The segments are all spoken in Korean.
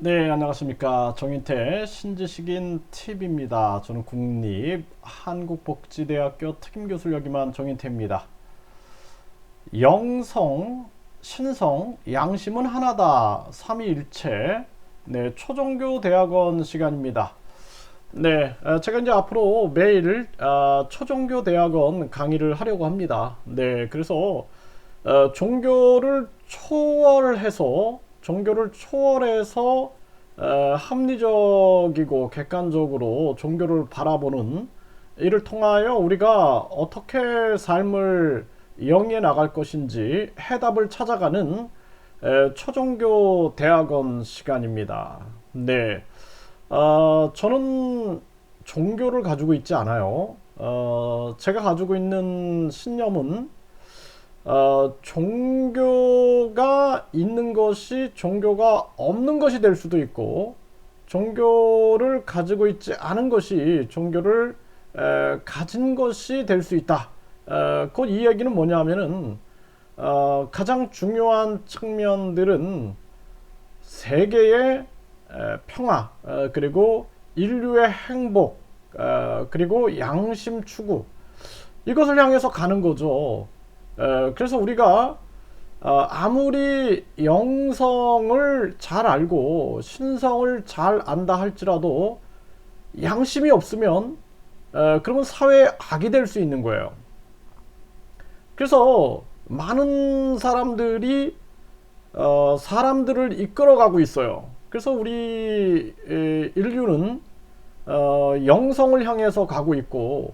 네, 안녕하십니까. 정인태 신지식인 TV입니다. 저는 국립 한국복지대학교 특임교수를 역임한 정인태입니다. 영성, 신성, 양심은 하나다. 삼위일체. 네, 초종교 대학원 시간입니다. 네, 제가 이제 앞으로 매일 초종교 대학원 강의를 하려고 합니다. 네, 그래서 종교를 초월해서 합리적이고 객관적으로 종교를 바라보는 이를 통하여 우리가 어떻게 삶을 영위해 나갈 것인지 해답을 찾아가는 초종교 대학원 시간입니다. 네, 저는 종교를 가지고 있지 않아요. 제가 가지고 있는 신념은 종교가 있는 것이 종교가 없는 것이 될 수도 있고, 종교를 가지고 있지 않은 것이 종교를 가진 것이 될 수 있다. 곧 이 얘기는 뭐냐면은 가장 중요한 측면들은 세계의 평화, 그리고 인류의 행복, 그리고 양심 추구, 이것을 향해서 가는 거죠. 그래서 우리가 아무리 영성을 잘 알고 신성을 잘 안다 할지라도 양심이 없으면 그러면 사회의 악이 될 수 있는 거예요. 그래서 많은 사람들이 사람들을 이끌어가고 있어요. 그래서 우리 인류는 영성을 향해서 가고 있고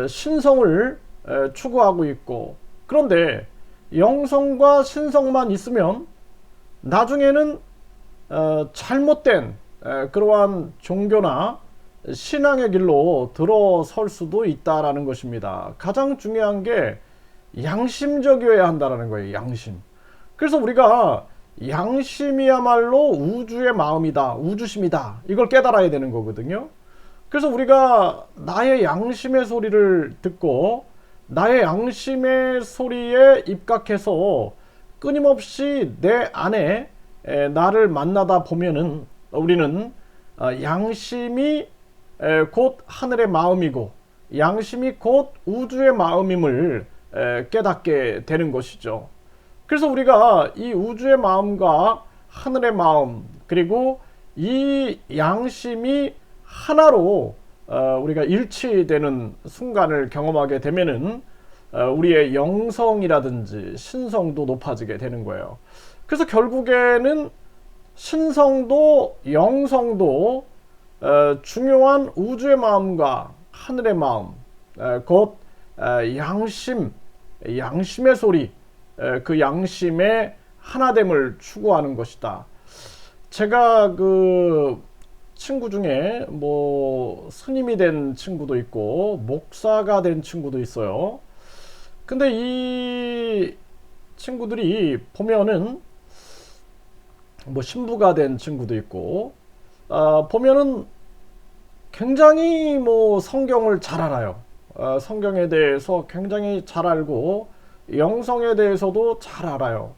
신성을 추구하고 있고, 그런데 영성과 신성만 있으면 나중에는 잘못된 그러한 종교나 신앙의 길로 들어설 수도 있다라는 것입니다. 가장 중요한 게 양심적이어야 한다라는 거예요. 양심. 그래서 우리가 양심이야말로 우주의 마음이다, 우주심이다, 이걸 깨달아야 되는 거거든요. 그래서 우리가 나의 양심의 소리를 듣고 나의 양심의 소리에 입각해서 끊임없이 내 안에 나를 만나다 보면은 우리는 양심이 곧 하늘의 마음이고 양심이 곧 우주의 마음임을 깨닫게 되는 것이죠. 그래서 우리가 이 우주의 마음과 하늘의 마음, 그리고 이 양심이 하나로 우리가 일치되는 순간을 경험하게 되면은 우리의 영성이라든지 신성도 높아지게 되는 거예요. 그래서 결국에는 신성도 영성도 중요한 우주의 마음과 하늘의 마음, 곧 양심의 소리, 그 양심의 하나됨을 추구하는 것이다. 제가 그 친구 중에 뭐 스님이 된 친구도 있고 목사가 된 친구도 있어요. 근데 이 친구들이 보면은 뭐 신부가 된 친구도 있고 보면은 굉장히 뭐 성경을 잘 알아요. 성경에 대해서 굉장히 잘 알고 영성에 대해서도 잘 알아요.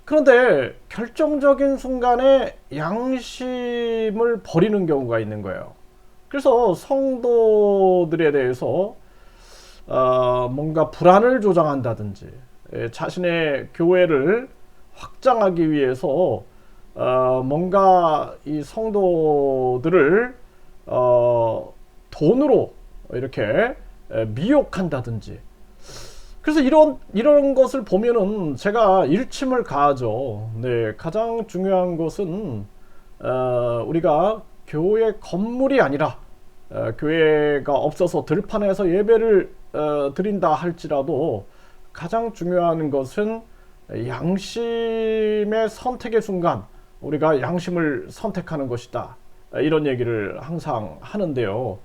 그런데 결정적인 순간에 양심을 버리는 경우가 있는 거예요. 그래서 성도들에 대해서 뭔가 불안을 조장한다든지 자신의 교회를 확장하기 위해서 뭔가 이 성도들을 돈으로 이렇게 미혹한다든지, 그래서 이런 것을 보면은 제가 일침을 가하죠. 네, 가장 중요한 것은 우리가 교회 건물이 아니라 교회가 없어서 들판에서 예배를 드린다 할지라도 가장 중요한 것은 양심의 선택의 순간 우리가 양심을 선택하는 것이다. 이런 얘기를 항상 하는데요.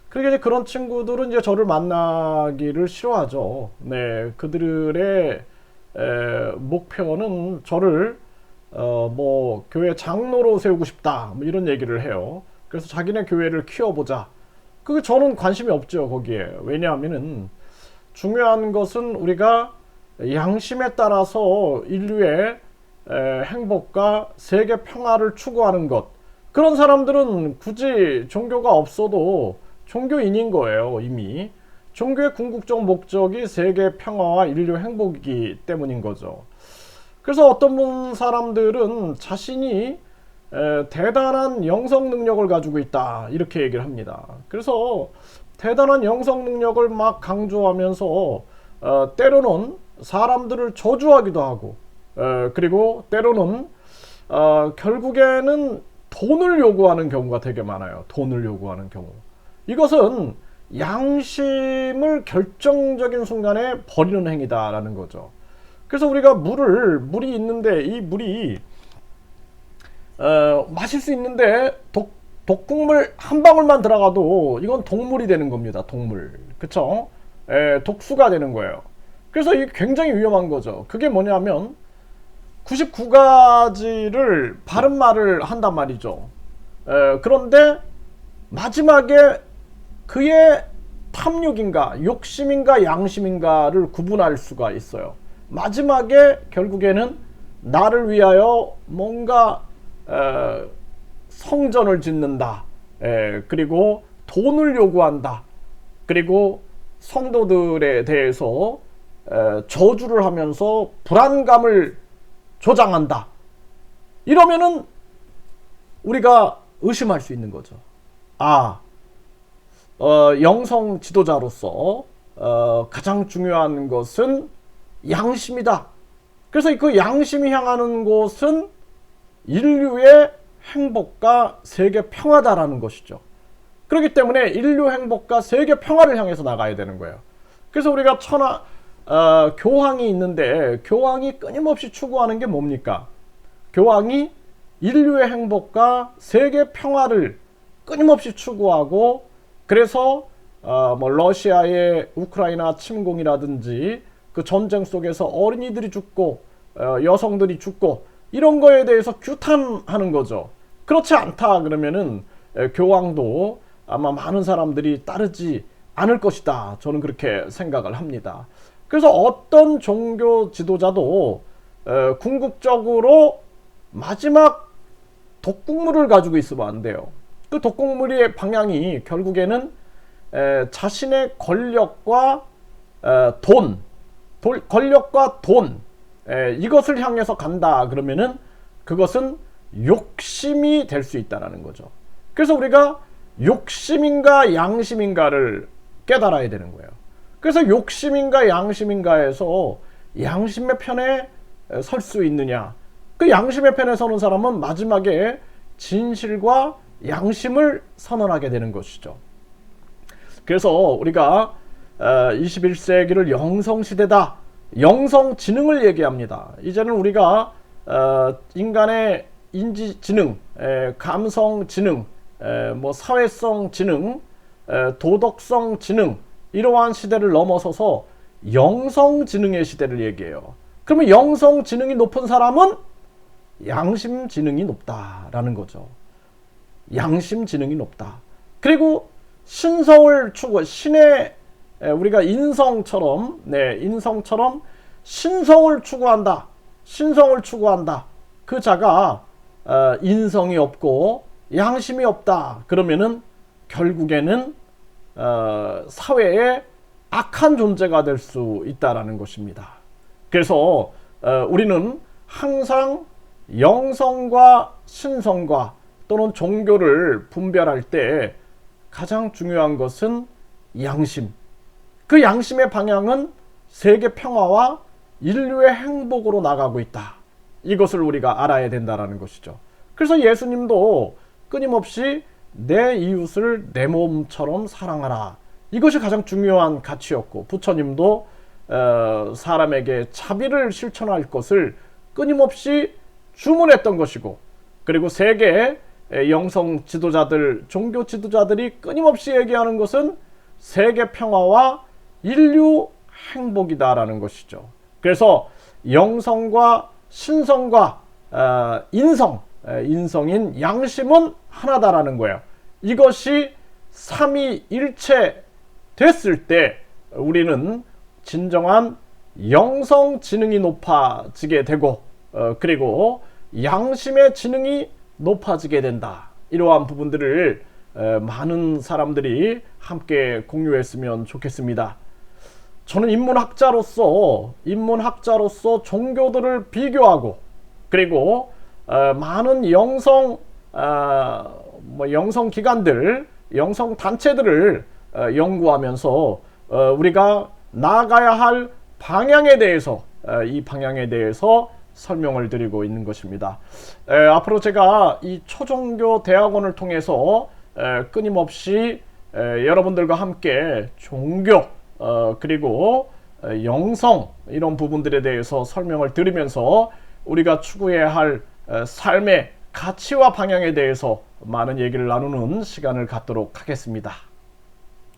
그러게 이제 그런 친구들은 이제 저를 만나기를 싫어하죠. 네, 그들의 목표는 저를 뭐 교회 장로로 세우고 싶다, 뭐 이런 얘기를 해요. 그래서 자기네 교회를 키워보자. 그게 저는 관심이 없죠 거기에. 왜냐하면은 중요한 것은 우리가 양심에 따라서 인류의 행복과 세계 평화를 추구하는 것, 그런 사람들은 굳이 종교가 없어도 종교인인 거예요. 이미 종교의 궁극적 목적이 세계 평화와 인류 행복이기 때문인 거죠. 그래서 어떤 사람들은 자신이 대단한 영성 능력을 가지고 있다, 이렇게 얘기를 합니다. 그래서 대단한 영성 능력을 막 강조하면서 때로는 사람들을 저주하기도 하고, 그리고 때로는 결국에는 돈을 요구하는 경우가 되게 많아요. 돈을 요구하는 경우. 이것은 양심을 결정적인 순간에 버리는 행위다라는 거죠. 그래서 우리가 물이 있는데, 이 물이 마실 수 있는데 독국물 한 방울만 들어가도 이건 독물이 되는 겁니다. 독물. 그쵸? 독수가 되는 거예요. 그래서 이게 굉장히 위험한 거죠. 그게 뭐냐면 99가지를 바른 말을 한단 말이죠. 그런데 마지막에 그의 탐욕인가 욕심인가 양심인가를 구분할 수가 있어요. 마지막에 결국에는 나를 위하여 뭔가 성전을 짓는다, 그리고 돈을 요구한다, 그리고 성도들에 대해서 저주를 하면서 불안감을 조장한다, 이러면은 우리가 의심할 수 있는 거죠. 영성 지도자로서 가장 중요한 것은 양심이다. 그래서 그 양심이 향하는 곳은 인류의 행복과 세계 평화다라는 것이죠. 그렇기 때문에 인류 행복과 세계 평화를 향해서 나가야 되는 거예요. 그래서 우리가 교황이 있는데, 교황이 끊임없이 추구하는 게 뭡니까? 교황이 인류의 행복과 세계 평화를 끊임없이 추구하고, 그래서 러시아의 우크라이나 침공이라든지 그 전쟁 속에서 어린이들이 죽고 여성들이 죽고 이런 거에 대해서 규탄하는 거죠. 그렇지 않다 그러면은 교황도 아마 많은 사람들이 따르지 않을 것이다, 저는 그렇게 생각을 합니다. 그래서 어떤 종교 지도자도 궁극적으로 마지막 독국물을 가지고 있으면 안 돼요. 그 독국물의 방향이 결국에는 자신의 권력과 돈, 이것을 향해서 간다 그러면은 그것은 욕심이 될 수 있다는 거죠. 그래서 우리가 욕심인가 양심인가를 깨달아야 되는 거예요. 그래서 욕심인가 양심인가에서 양심의 편에 설 수 있느냐, 그 양심의 편에 서는 사람은 마지막에 진실과 양심을 선언하게 되는 것이죠. 그래서 우리가 21세기를 영성시대다, 영성지능을 얘기합니다. 이제는 우리가 인간의 인지지능, 감성지능, 사회성지능, 도덕성지능, 이러한 시대를 넘어서서 영성지능의 시대를 얘기해요. 그러면 영성지능이 높은 사람은 양심지능이 높다라는 거죠. 양심지능이 높다. 그리고 신성을 추구, 우리가 인성처럼 신성을 추구한다. 그 자가 인성이 없고 양심이 없다 그러면은 결국에는 사회에 악한 존재가 될 수 있다라는 것입니다. 그래서 우리는 항상 영성과 신성과 또는 종교를 분별할 때 가장 중요한 것은 양심. 그 양심의 방향은 세계 평화와 인류의 행복으로 나가고 있다. 이것을 우리가 알아야 된다는 것이죠. 그래서 예수님도 끊임없이 내 이웃을 내 몸처럼 사랑하라, 이것이 가장 중요한 가치였고, 부처님도 사람에게 자비를 실천할 것을 끊임없이 주문했던 것이고, 그리고 세계 영성 지도자들, 종교 지도자들이 끊임없이 얘기하는 것은 세계 평화와 인류 행복이다라는 것이죠. 그래서 영성과 신성과 인성인 양심은 하나다라는 거예요. 이것이 삼위일체 됐을 때 우리는 진정한 영성지능이 높아지게 되고, 그리고 양심의 지능이 높아지게 된다. 이러한 부분들을 많은 사람들이 함께 공유했으면 좋겠습니다. 저는 인문학자로서 종교들을 비교하고 그리고 많은 영성 기관들, 영성 단체들을 연구하면서 우리가 나아가야 할 방향에 대해서 이 방향에 대해서 설명을 드리고 있는 것입니다. 앞으로 제가 이 초종교 대학원을 통해서 끊임없이 여러분들과 함께 종교 그리고 영성 이런 부분들에 대해서 설명을 드리면서 우리가 추구해야 할 삶의 가치와 방향에 대해서 많은 얘기를 나누는 시간을 갖도록 하겠습니다.